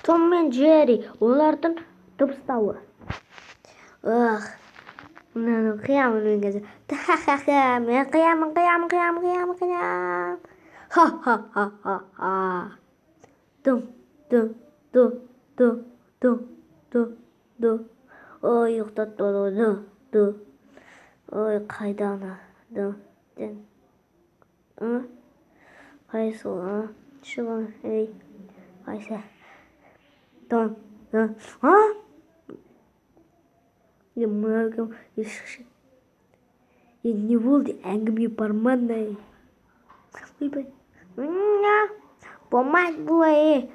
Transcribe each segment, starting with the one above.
Том мен Джерри, олардың дыбыстауы. Мынаны қиямын мен қазір. Та-ха-ха-ха, мен қиямын. Ха-ха-ха-ха-ха. Дум, дум, дум, дум, дум, дум, дум. Ой, ұйықтатты ду, ду. Ой, қайда ана? Дум, дум. Қайсы ол? Шығын, ей. Қайсы? Дум, дум. Не болды, әңгіме бармандай. Болмайды бұлай.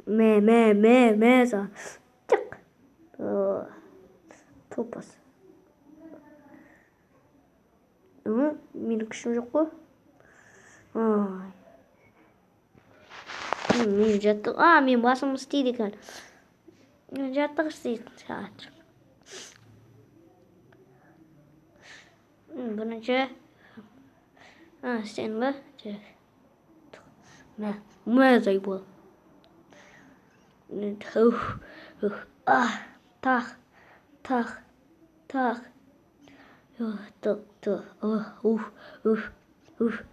Мә, за. Чық. Топас. Менің күшім жоқ қой. Мен жаттық. Мен басым істейді екен. Жаттық істейді сағат. Бірінші. Сен ба? Мәзай бол. Так.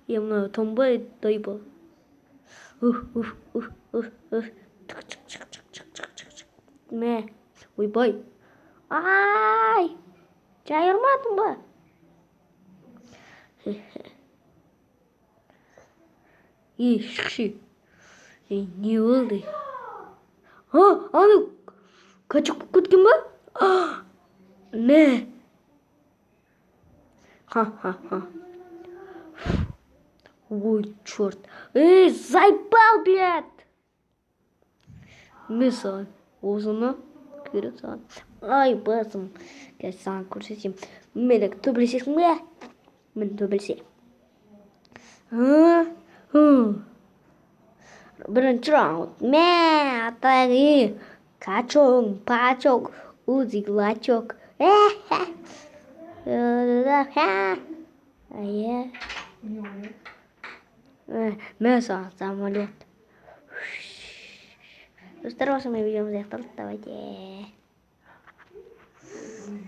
Я мынау томбай дай бол. Мә, ойбай. Ай, жай ұрмадың ба? Шықшы. Не болды? Аны қачып кеткен ба? Мә. Ха-ха-ха. Ой, черт. Заебал, блядь. Мен саған осыны керек саған. Ай, басым. Қазір саған көрсетем. Мені төбелесесің бе? Мен төбелесе. Бірінші раунд. Мә, атағы. Качок, пачок, узик, лачок. Мә саған самолет. Достар, осы мой видеомыз аяқталды. Давайте.